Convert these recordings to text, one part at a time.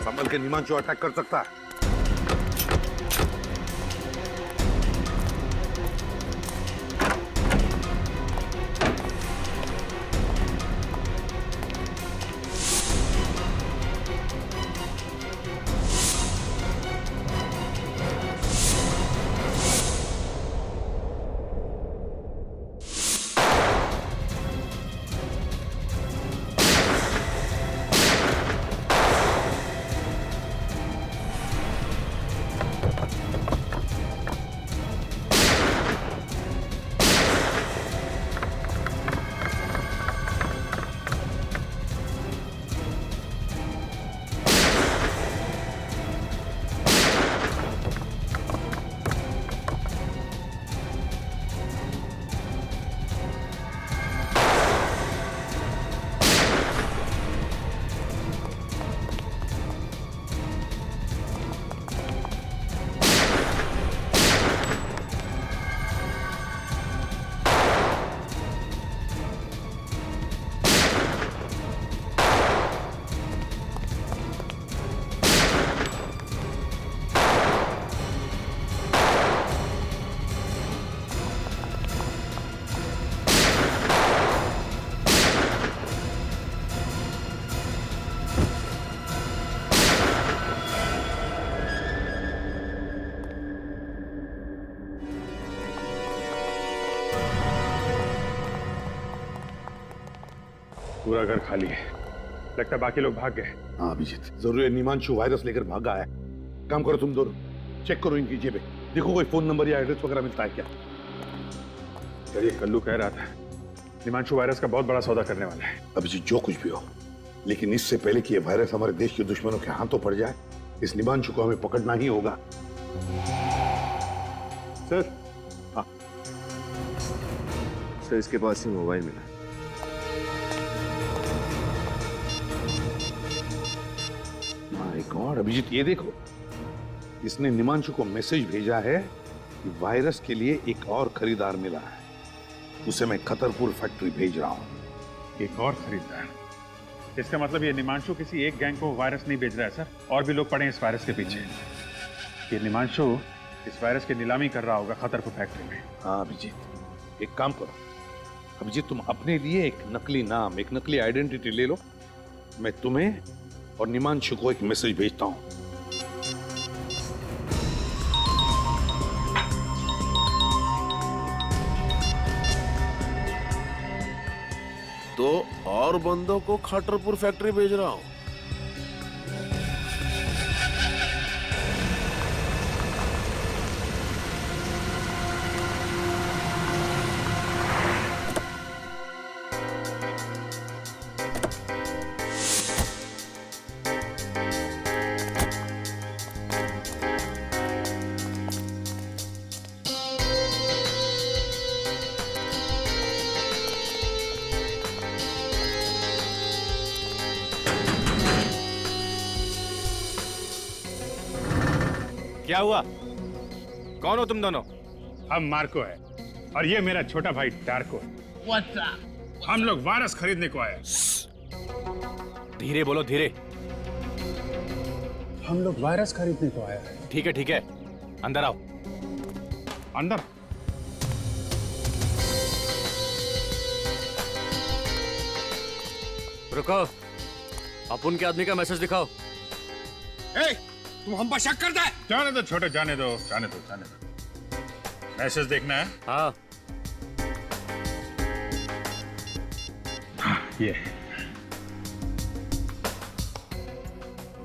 संभल के निमांशु अटैक कर सकता है। पूरा घर खाली है, लगता है बाकी लोग भाग गए। हाँ अभिजीत, जरूर है निमांशु वायरस लेकर भागा है। काम करो तुम दोनों, चेक करो इनकी जेबें, देखो कोई फोन नंबर या एड्रेस वगैरह मिलता है क्या। सर ये कल्लू कह रहा था निमांशु वायरस का बहुत बड़ा सौदा करने वाला है। अभिजीत जो कुछ भी हो, लेकिन इससे पहले कि ये वायरस हमारे देश के दुश्मनों के हाथों पड़ जाए, इस निमांशु को हमें पकड़ना ही होगा। सर हाँ सर, इसके पास ही मोबाइल मिला। माय गॉड अभिजीत, ये देखो, इसने निमांशु को मैसेज भेजा है कि वायरस के लिए एक और खरीदार मिला है, उसे मैं खतरपुर फैक्ट्री भेज रहा हूं। एक और खरीदार, इसका मतलब ये निमांशु किसी एक गैंग को वायरस नहीं भेज रहा है सर, और भी लोग पड़े हैं इस वायरस के पीछे। ये निमांशु इस वायरस की नीलामी कर रहा होगा खतरपुर फैक्ट्री में। हाँ अभिजीत, एक काम करो अभिजीत, तुम अपने लिए एक नकली नाम, एक नकली आइडेंटिटी ले लो, मैं तुम्हें और निमांशु को एक मैसेज भेजता हूं। तो और बंदों को खटरपुर फैक्ट्री भेज रहा हूँ। क्या हुआ? कौन हो तुम दोनों? हम मार्को है और ये मेरा छोटा भाई डार्को है। हम लोग वायरस खरीदने को आए। धीरे बोलो, धीरे। हम लोग वायरस खरीदने को आए हैं। ठीक है ठीक है, अंदर आओ। अंदर? रुको, अपुन के आदमी का मैसेज दिखाओ। तुम हम पर शक करता है? जाने दो छोटे, जाने दो, जाने दो, जाने दो। मैसेज देखना है? हाँ, ये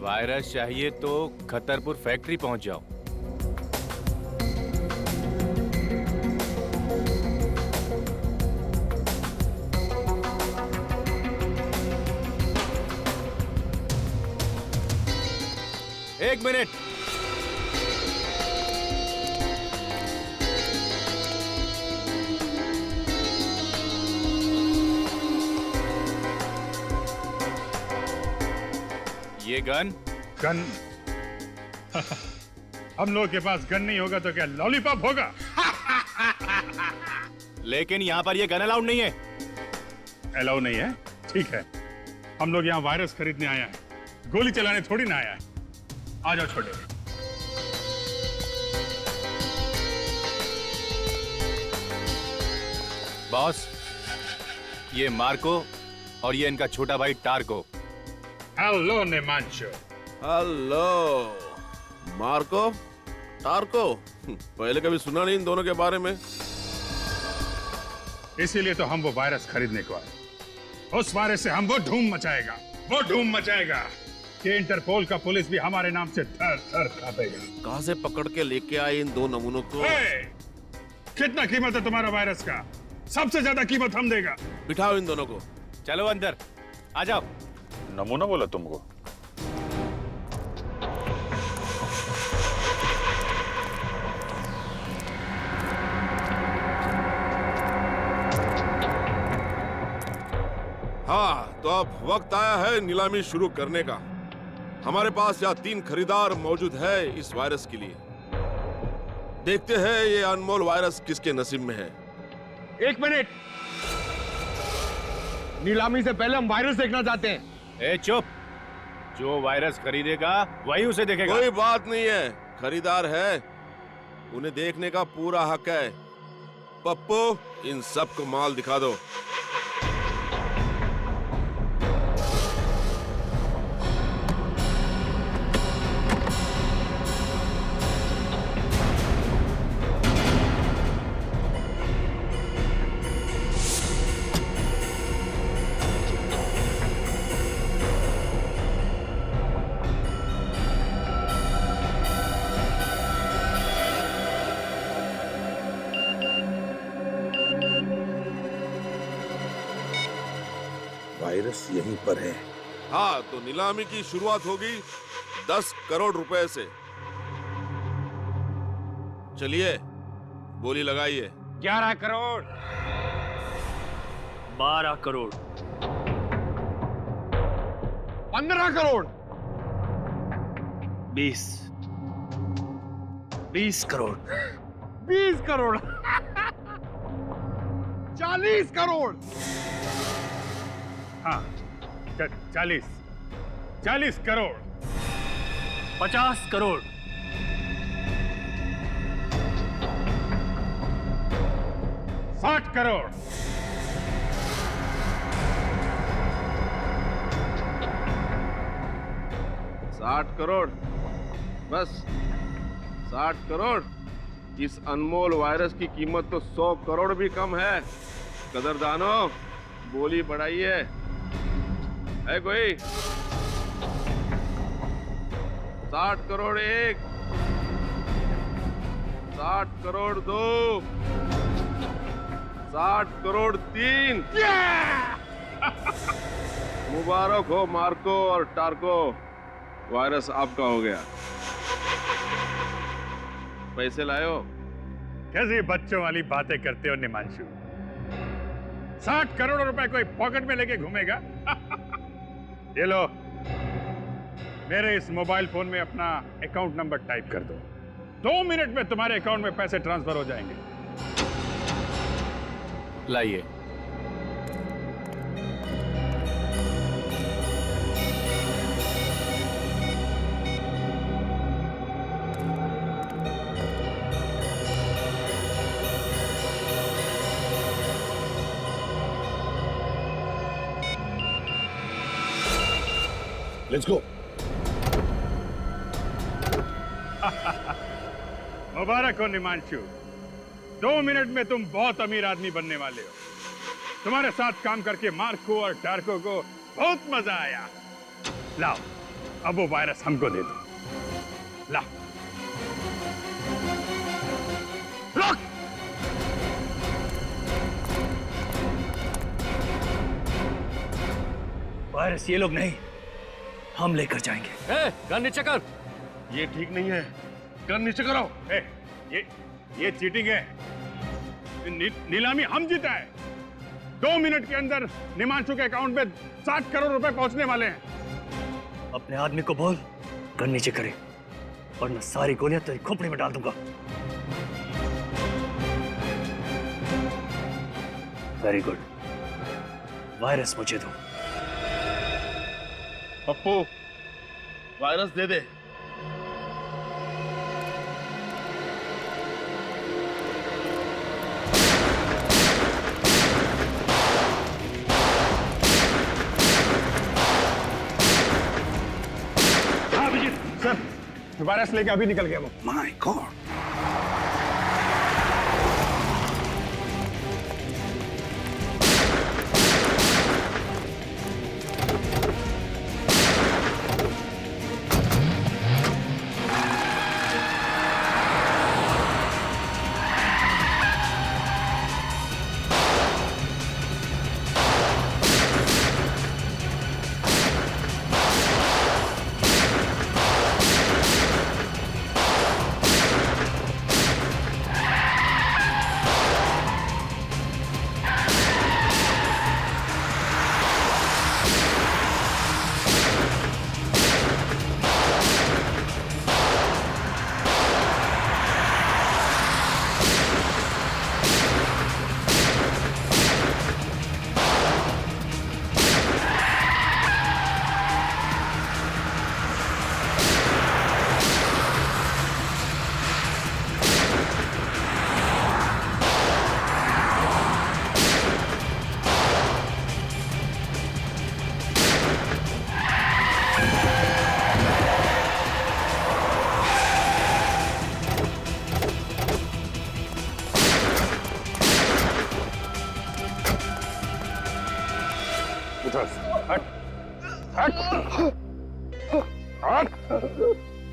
वायरस चाहिए तो खतरपुर फैक्ट्री पहुंच जाओ। एक मिनट। ये गन? गन? हम लोगों के पास गन नहीं होगा तो क्या लॉलीपॉप होगा? लेकिन यहाँ पर ये गन अलाउड नहीं है। अलाउ नहीं है? ठीक है, हम लोग यहाँ वायरस खरीदने आए हैं, गोली चलाने थोड़ी ना आया है। आ जाओ छोटे। बॉस, ये मार्को और ये इनका छोटा भाई Tarko. Hello Nimanshu. Hello Marco, Tarko. पहले कभी सुना नहीं इन दोनों के बारे में। इसीलिए तो हम वो वायरस खरीदने को आए। उस वायरस से हम वो धूम मचाएगा कि इंटरपोल का पुलिस भी हमारे नाम से थर थर कांपेगा। कहां से पकड़ के लेके आए इन दो नमूनों को? कितना कीमत है तुम्हारा वायरस का? सबसे ज्यादा कीमत हम देगा। बिठाओ इन दोनों को। चलो अंदर आ जाओ। नमूना बोला तुमको? हाँ, तो अब वक्त आया है नीलामी शुरू करने का। हमारे पास यहाँ 3 खरीदार मौजूद है इस वायरस के लिए। देखते हैं ये अनमोल वायरस किसके नसीब में है। 1 मिनट, नीलामी से पहले हम वायरस देखना चाहते हैं। ए चुप, जो वायरस खरीदेगा वही उसे देखेगा। कोई बात नहीं है, खरीदार है, उन्हें देखने का पूरा हक है। पप्पू, इन सबको माल दिखा दो। वायरस यहीं पर है। हाँ, तो नीलामी की शुरुआत होगी 10 करोड़ रुपए से। चलिए, बोली लगाइए। 11 करोड़, 12 करोड़, 15 करोड़, 20 करोड़, 20 करोड़, 40 करोड़, हाँ, 40 करोड़, 50 करोड़, 60 करोड़, 60 करोड़, बस 60 करोड़। इस अनमोल वायरस की कीमत तो 100 करोड़ भी कम है। कदरदानो, बोली बढ़ाइए। है कोई? 60 करोड़ 1, 60 करोड़ 2, 60 करोड़ 3। मुबारक हो मार्को और टार्को, वायरस आपका हो गया। पैसे लायो? कैसी बच्चों वाली बातें करते हो निमांशु? 60 करोड़ रुपए कोई पॉकेट में लेके घूमेगा? ये लो, मेरे इस मोबाइल फोन में अपना अकाउंट नंबर टाइप कर दो। 2 मिनट में तुम्हारे अकाउंट में पैसे ट्रांसफर हो जाएंगे। लाइए। Let's go. मुबारक हो निमांशु, 2 मिनट में तुम बहुत अमीर आदमी बनने वाले हो। तुम्हारे साथ काम करके मार्को और टार्को को बहुत मजा आया। लाओ, अब वो वायरस हमको दे दो। लाओ। रुक! वायरस ये लोग नहीं, हम लेकर जाएंगे। गन नीचे कर। ये ठीक नहीं है, गन नीचे करो। ये चीटिंग है। नीलामी हम जीता है। 2 मिनट के अंदर निमांशु के अकाउंट में 60 करोड़ रुपए पहुंचने वाले हैं। अपने आदमी को बोल गन नीचे करे, वरना सारी गोलियां तेरी खोपड़ी में डाल दूंगा। वेरी गुड, वायरस मुझे दो। पप्पू, वायरस दे दे। हाँ अभिजीत सर, वायरस लेके अभी निकल गया वो। माय गॉड,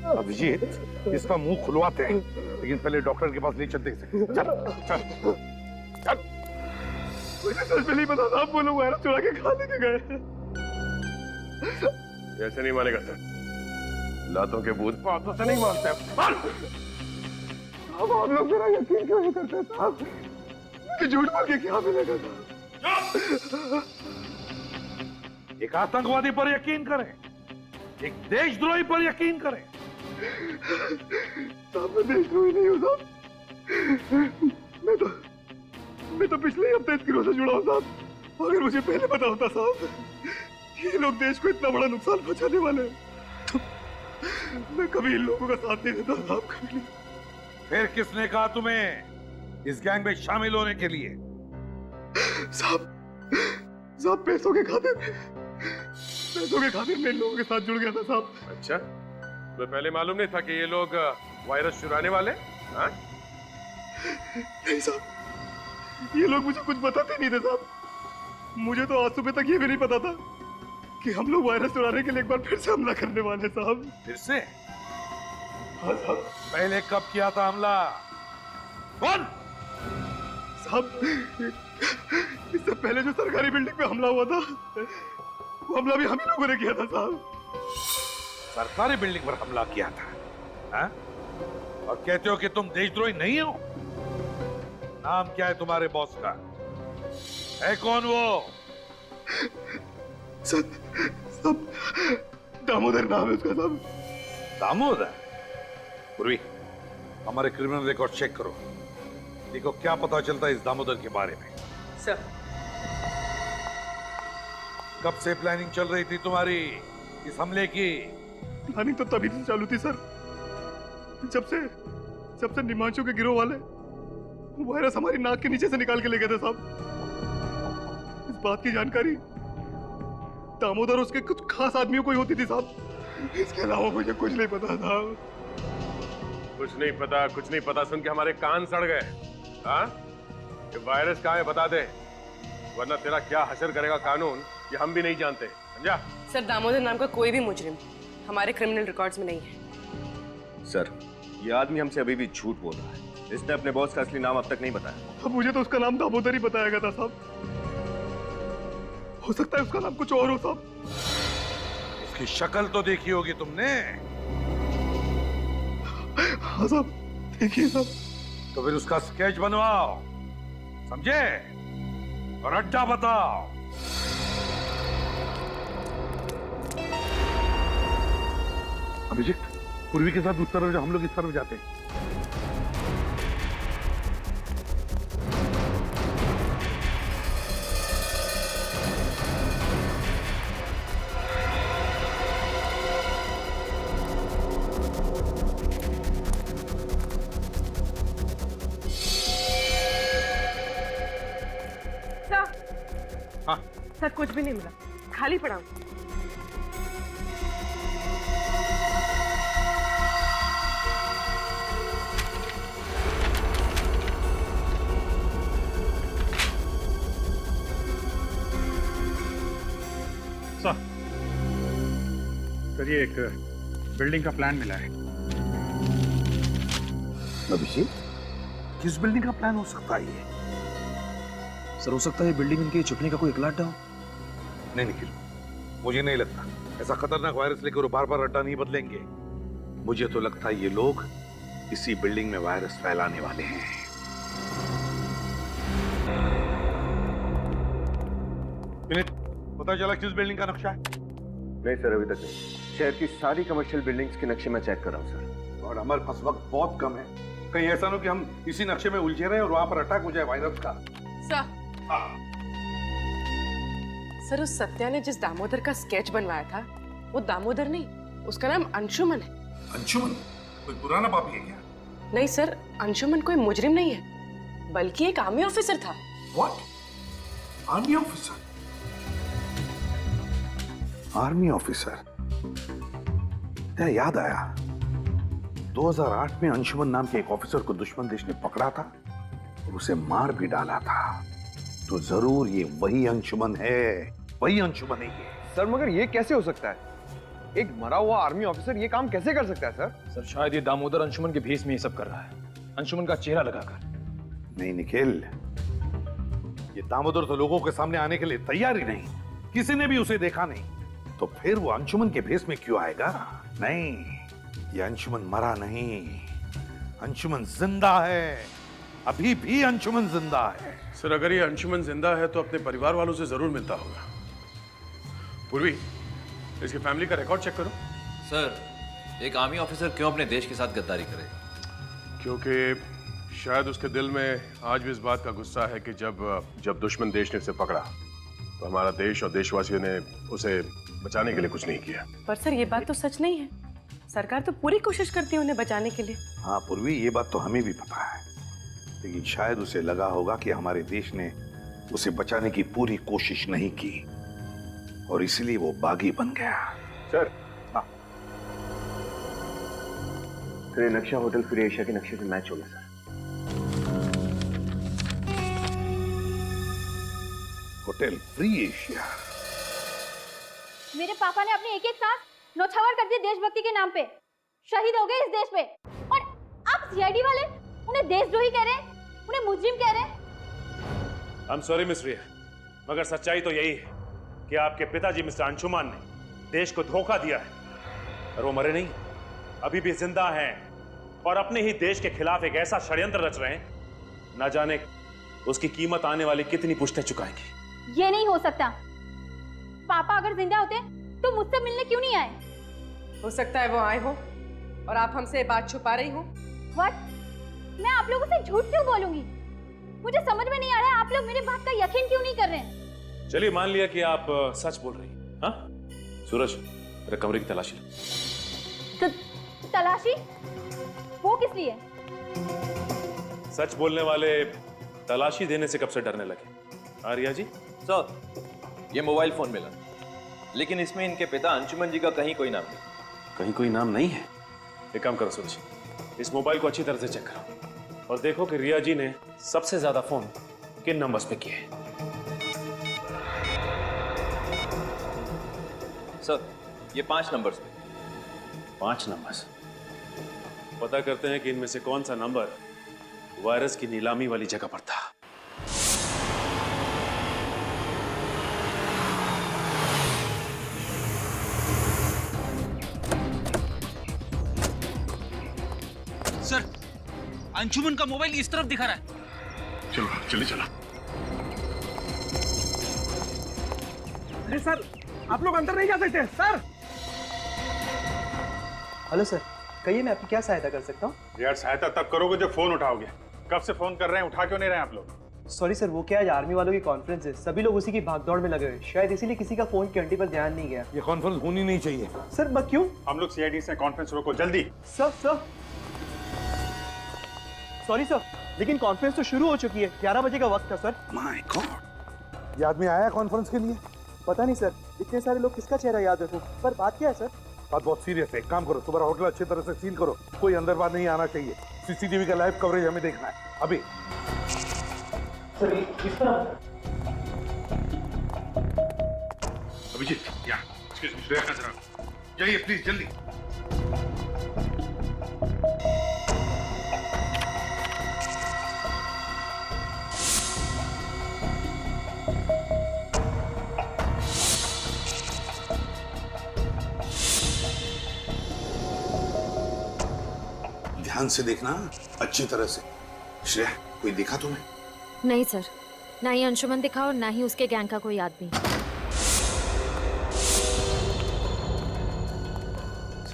अभिजीत, इसका मुंह खुलवाते हैं, लेकिन पहले डॉक्टर के पास ले चलते हैं। चल चल चल। मुझे सच में नहीं पता था, आप वो लोग वायरस चुरा के खा लेके गए। ऐसे नहीं मानेगा सर, लातों के भूत बातों से नहीं मानते। अब आप लोग मेरा यकीन क्यों नहीं करते साहब? मुझे झूठ बोल के क्या मिलेगा साहब? एक आतंकवादी पर यकीन करें, एक देशद्रोही पर यकीन करें। साहब मैं देशद्रोही नहीं हूँ साहब, मैं तो पिछले हफ्ते इस गिरोह से जुड़ा हूँ साहब। अगर मुझे पहले पता होता साहब ये लोग देश को इतना बड़ा नुकसान पहुंचाने वाले हैं, तो मैं कभी इन लोगों का साथ नहीं देता साहब, कभी नहीं। फिर किसने कहा तुम्हें इस गैंग में शामिल होने के लिए? साहब पैसों के खातिर मैं इन लोगों के साथ जुड़ गया था साहब। अच्छा, तो पहले मालूम नहीं था कि ये लोग वायरस चुराने वाले? हाँ? नहीं साहब, ये लोग मुझे कुछ बताते नहीं थे साहब। मुझे तो आज सुबह तक ये भी नहीं पता था कि हम लोग वायरस चुराने के लिए एक बार फिर से हमला करने वाले साहब। फिर से? हाँ साहब। पहले कब किया था हमला? कौन? साहब इससे पहले जो सरकारी बिल्डिंग पे हमला हुआ था, वो हमला भी हम ही लोगों ने किया था साहब। सरकारी बिल्डिंग पर हमला किया था? हाँ? और कहते हो कि तुम देशद्रोही नहीं हो? नाम क्या है तुम्हारे बॉस का? है कौन वो? सब दामोदर नाम है उसका साहब। दामोदर? पूर्वी, हमारे क्रिमिनल रिकॉर्ड चेक करो, देखो क्या पता चलता है इस दामोदर के बारे में। सर, कब से प्लानिंग चल रही थी तुम्हारी इस हमले की? प्लानिंग तो तभी से चालू थी सर, जब से निमांशु के गिरोह वाले वायरस हमारी नाक के नीचे से निकाल के ले गए थे साहब। इस बात की जानकारी दामोदर उसके कुछ खास आदमियों को ही होती थी साहब। इसके अलावा मुझे कुछ नहीं पता था। कुछ नहीं पता सुन के हमारे कान सड़ गए। हाँ? ये वायरस कहाँ है बता दे, वरना तेरा क्या हशर करेगा कानून ये हम भी नहीं जानते, समझा? सर दामोदर नाम का कोई भी मुजरिम हमारे क्रिमिनल रिकॉर्ड्स में नहीं है। सर, ये आदमी हमसे अभी भी झूठ बोल रहा है। इसने अपने बॉस का असली नाम अब तक नहीं बताया। अब मुझे तो उसका नाम दामोदर ही बताया गया था साहब। हो सकता है उसका नाम कुछ और हो साहब। इसकी शक्ल तो देखी होगी तुमने? हाँ साहब, देखिए साहब। तो फिर उसका स्केच बनवाओ, समझे? और अड्डा बताओ। अभिजीत, पूर्वी के साथ उस तरफ हम लोग इस तरफ जाते हैं। सर कुछ भी नहीं मिला, खाली पड़ा हूं। सर ये एक बिल्डिंग का प्लान मिला है। अभिजीत, किस बिल्डिंग का प्लान हो सकता है ये? सर हो सकता है बिल्डिंग इनके छुपने का कोई इकलाट हो। नहीं निखिल, मुझे नहीं लगता ऐसा खतरनाक वायरस लेकर वो बार बार अड्डा नहीं बदलेंगे। मुझे तो लगता है ये लोग इसी बिल्डिंग में वायरस फैलाने वाले हैं। विनीत, पता चला किस बिल्डिंग का नक्शा है? नहीं सर, अभी तक नहीं। शहर की सारी कमर्शियल बिल्डिंग्स के नक्शे मैं चेक कर रहा हूँ सर। और हमारे पास वक्त बहुत कम है, कहीं ऐसा ना हो कि हम इसी नक्शे में उलझे रहे और वहां पर अटैक हो जाए वायरस का। सर उस सत्या ने जिस दामोदर का स्केच बनवाया था वो दामोदर नहीं, उसका नाम अंशुमन है। अंशुमन कोई पुराना पापी है क्या? नहीं सर, अंशुमन कोई मुजरिम नहीं है, बल्कि एक आर्मी ऑफिसर था। What? Army officer? Army officer? क्या याद आया, 2008 में अंशुमन नाम के एक ऑफिसर को दुश्मन देश ने पकड़ा था और उसे मार भी डाला था। तो जरूर ये वही अंशुमन है, वही अंशुमन है ये। सर मगर ये कैसे हो सकता है? एक मरा हुआ आर्मी ऑफिसर ये काम कैसे कर सकता है सर? सर शायद ये दामोदर अंशुमन के भेष में ये सब कर रहा है, अंशुमन का चेहरा लगाकर। नहीं निखिल, ये दामोदर तो लोगों के सामने आने के लिए तैयार ही नहीं, किसी ने भी उसे देखा नहीं, तो फिर वो अंशुमन के भेष में क्यों आएगा? नहीं, ये अंशुमन मरा नहीं, अंशुमन जिंदा है, अभी भी अंशुमन जिंदा है। सर अगर ये अंशुमन जिंदा है तो अपने परिवार वालों से जरूर मिलता होगा। पूर्वी, इसकी फैमिली का रिकॉर्ड चेक करो। सर एक आर्मी ऑफिसर क्यों अपने देश के साथ गद्दारी करे? क्योंकि शायद उसके दिल में आज भी इस बात का गुस्सा है कि जब दुश्मन देश ने उसे पकड़ा तो हमारा देश और देशवासियों ने उसे बचाने के लिए कुछ नहीं किया। पर सर ये बात तो सच नहीं है, सरकार तो पूरी कोशिश करती है उन्हें बचाने के लिए। हाँ पूर्वी, ये बात तो हमें भी पता है, लेकिन शायद उसे लगा होगा कि हमारे देश ने उसे बचाने की पूरी कोशिश नहीं की और इसलिए वो बागी बन गया। सर ये नक्शा होटल फ्री एशिया के नक्शे से मैच हो गया सर। Hotel free Asia? मेरे पापा ने अपनी एक एक सांस नौछावर कर दी देशभक्ति के नाम पे, शहीद हो गए इस देश पे, और अब सीआईडी वाले उन्हें देशद्रोही कह रहे हैं, उन्हें मुजरिम कह रहे हैं। I'm sorry मिस रिया, मगर सच्चाई तो यही है कि आपके पिताजी मिस्टर अंशुमान ने देश को धोखा दिया है और वो मरे नहीं, अभी भी जिंदा हैं और अपने ही देश के खिलाफ एक ऐसा षड्यंत्र रच रहे हैं, न जाने उसकी कीमत आने वाली कितनी पुश्तें चुकाएंगी। ये नहीं हो सकता। पापा अगर जिंदा होते तो मुझसे मिलने क्यों नहीं आए? हो सकता है वो आए हो और आप हमसे बात छुपा रही हो। व्हाट? मैं आप लोगों से झूठ क्यों बोलूंगी? मुझे समझ में नहीं आ रहा है आप लोग मेरी बात का यकीन क्यों नहीं कर रहे हैं। चलिए मान लिया कि आप सच बोल रही हैं। हाँ सूरज, मेरे कमरे की तलाशी लो। तलाशी? वो किस लिए? सच बोलने वाले तलाशी देने से कब से डरने लगे? आर्या जी? सर ये मोबाइल फोन मिला, लेकिन इसमें इनके पिता अंशुमन जी का कहीं कोई नाम नहीं। कहीं कोई नाम नहीं है? एक काम करो सूरज, इस मोबाइल को अच्छी तरह से चेक करो और देखो कि रिया जी ने सबसे ज्यादा फोन किन नंबर्स पे किए हैं। सर ये 5 नंबर्स पे। 5 नंबर्स? पता करते हैं कि इनमें से कौन सा नंबर वायरस की नीलामी वाली जगह पर था। सर अंशुमन का मोबाइल इस तरफ दिखा रहा है। चलो चलिए चला। अरे सर आप लोग अंदर नहीं जा सकते सर। हेलो सर, कहिए मैं आपकी क्या सहायता कर सकता हूँ? यार सहायता तब करोगे जब फोन उठाओगे। कब से फोन कर रहे हैं, उठा क्यों नहीं रहे आप लोग? सॉरी सर, वो क्या आज आर्मी वालों की कॉन्फ्रेंस है, सभी लोग उसी की भागदौड़ में लगे हुए, शायद इसीलिए किसी का फोन की घंटी पर ध्यान नहीं गया। ये कॉन्फ्रेंस होनी नहीं चाहिए। सर मैं क्यों? हम लोग सीआईडी से कॉन्फ्रेंस रोको जल्दी। सर सॉरी सर, लेकिन कॉन्फ्रेंस तो शुरू हो चुकी है, 11 बजे का वक्त था सर। माय गॉड, ये आदमी आया कॉन्फ्रेंस के लिए? पता नहीं सर, इतने सारे लोग किसका चेहरा याद रखूं? पर बात क्या है सर? बात बहुत सीरियस है। एक काम करो, तुम्हारा होटल अच्छी तरह से सील करो, कोई अंदर बाहर नहीं आना चाहिए। सीसीटीवी का लाइव कवरेज हमें देखना है अभी। सर किस तरह? अभिजीत, यहाँ एक्सक्यूज मी, श्रेया नजर आओ, जाइए प्लीज जल्दी। ध्यान से देखना, अच्छी तरह से। श्रेया, कोई दिखा तुम्हें? नहीं सर, ना ही अंशुमन दिखा और ना ही उसके गैंग का कोई आदमी।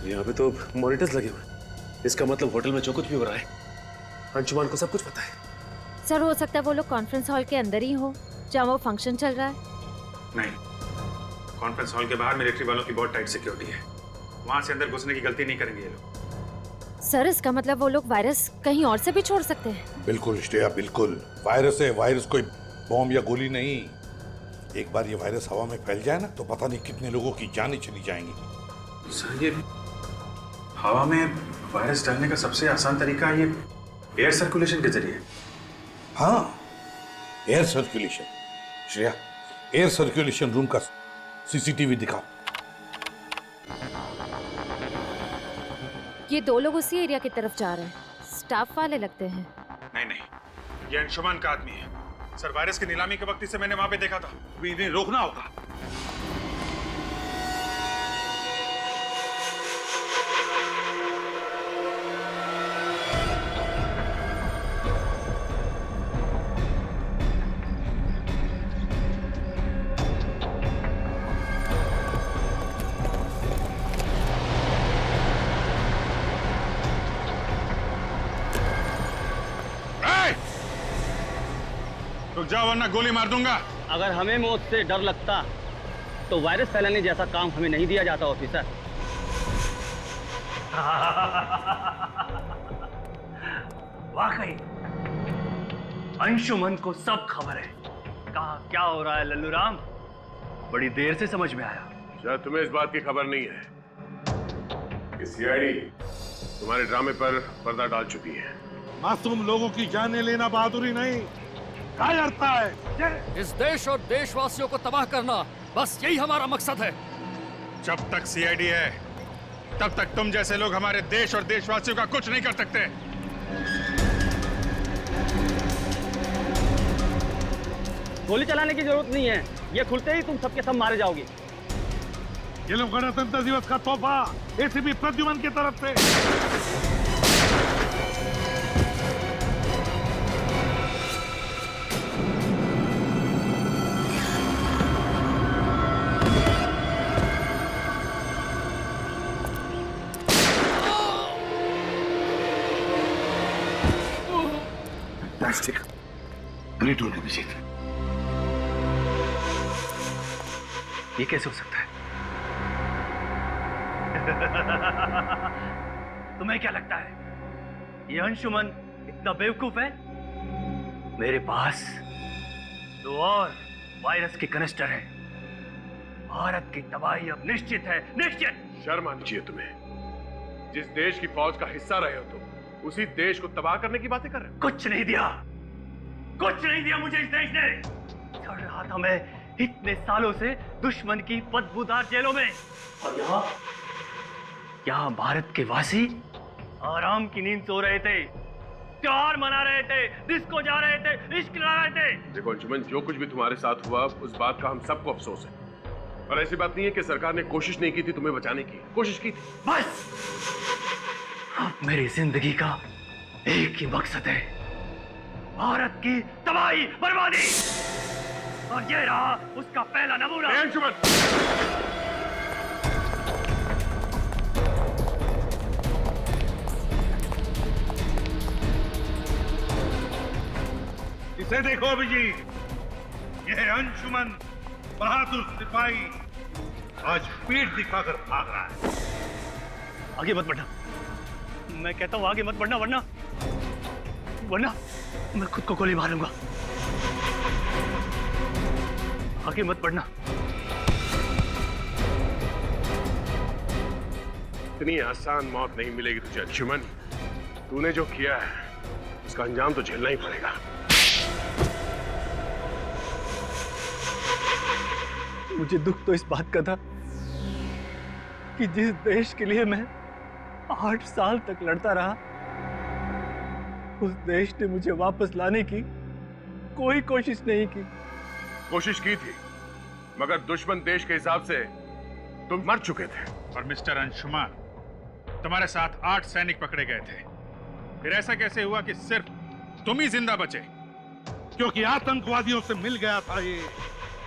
यहाँ पे तो मॉनिटर्स लगे हुए हैं, इसका मतलब होटल में जो कुछ भी हो रहा है अंशुमान को सब कुछ पता है। सर हो सकता है वो लोग कॉन्फ्रेंस हॉल के अंदर ही हो जहाँ वो फंक्शन चल रहा है। नहीं, कॉन्फ्रेंस हॉल के बाहर मिलिट्री वालों की बहुत टाइट सिक्योरिटी है, वहां से अंदर घुसने की गलती नहीं करेंगे ये लोग। सर इसका मतलब वो लोग वायरस कहीं और से भी छोड़ सकते हैं। बिल्कुल श्रेया, बिल्कुल। वायरस है, वायरस कोई बॉम्ब या गोली नहीं। एक बार ये वायरस हवा में फैल जाए ना तो पता नहीं कितने लोगों की जानें चली जाएंगी। सर ये हवा में वायरस डालने का सबसे आसान तरीका ये एयर सर्कुलेशन के जरिए। हाँ, air circulation. Shreya, air circulation room का सीसीटीवी दिखाओ। ये दो लोग उसी एरिया की तरफ जा रहे हैं, स्टाफ वाले लगते हैं। नहीं नहीं, ये अंशुमान का आदमी है। सर वायरस की नीलामी के वक्त इसे मैंने वहां पे देखा था। अभी इन्हें रोकना होगा। रुक जाओ वरना गोली मार दूंगा। अगर हमें मौत से डर लगता तो वायरस फैलाने जैसा काम हमें नहीं दिया जाता ऑफिसर। वाकई अंशुमन को सब खबर है, कहा क्या हो रहा है लल्लू राम, बड़ी देर से समझ में आया। शायद तुम्हें इस बात की खबर नहीं है कि सीआईडी तुम्हारे ड्रामे पर पर्दा डाल चुकी है। मासूम लोगों की जानें लेना बहादुरी नहीं, कायरता है। इस देश और देशवासियों को तबाह करना, बस यही हमारा मकसद है। जब तक सीआईडी है तब तक तुम जैसे लोग हमारे देश और देशवासियों का कुछ नहीं कर सकते। गोली चलाने की जरूरत नहीं है, ये खुलते ही तुम सबके सब मारे जाओगे। ये लोग गणतंत्र दिवस का तोहफा एसीपी प्रद्युमन की तरफ से। Great role Abhijeet. ये कैसे हो सकता है? तुम्हें क्या लगता है ये अंशुमन इतना बेवकूफ है? मेरे पास 2 और वायरस के कनिस्टर हैं। भारत की तबाही अब निश्चित है, निश्चित। शर्म आनी चाहिए तुम्हें। जिस देश की फौज का हिस्सा रहे हो तुम, उसी देश को तबाह करने की बातें कर रहे हो। कुछ नहीं दिया, कुछ नहीं दिया मुझे इस देश ने। चढ़ रहा था मैं इतने सालों से दुश्मन की बदबूदार जेलों में, और यहाँ भारत के वासी आराम की नींद सो रहे थे, त्योहार मना रहे थे, डिस्को जा रहे थे, इश्क ला रहे थे। देखो अंशुमन, जो कुछ भी तुम्हारे साथ हुआ उस बात का हम सबको अफसोस है, और ऐसी बात नहीं है कि सरकार ने कोशिश नहीं की थी तुम्हें बचाने की। कोशिश की थी। बस अब मेरी जिंदगी का एक ही मकसद है, भारत की तबाही, बर्बादी, और ये रहा उसका पहला नमूना। अंशुमन, इसे देखो अभिजीत, यह अंशुमन बहादुर सिपाही आज पीठ दिखाकर भाग रहा है। आगे मत बढ़ना, मैं कहता हूं आगे मत बढ़ना, वरना मैं खुद को गोली मारूंगा। आगे मत बढ़ना। इतनी आसान मौत नहीं मिलेगी तुझे अंशुमन। तूने जो किया है उसका अंजाम तो झेलना ही पड़ेगा। मुझे दुख तो इस बात का था कि जिस देश के लिए मैं 8 साल तक लड़ता रहा, उस देश ने मुझे वापस लाने की कोई कोशिश नहीं की। कोशिश की थी, मगर दुश्मन देश के हिसाब से तुम मर चुके थे। और मिस्टर अंशुमान, तुम्हारे साथ 8 सैनिक पकड़े गए थे। फिर ऐसा कैसे हुआ कि सिर्फ तुम ही जिंदा बचे? क्योंकि आतंकवादियों से मिल गया था। ये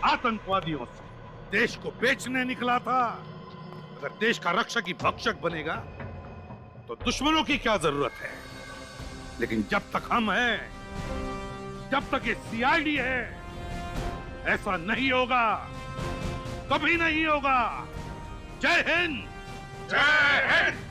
आतंकवादियों से देश को बेचने निकला था। अगर देश का रक्षक ही भक्षक बनेगा तो दुश्मनों की क्या जरूरत है? लेकिन जब तक हम हैं, जब तक ये सीआईडी है, ऐसा नहीं होगा, कभी नहीं होगा। जय हिंद। जय हिंद।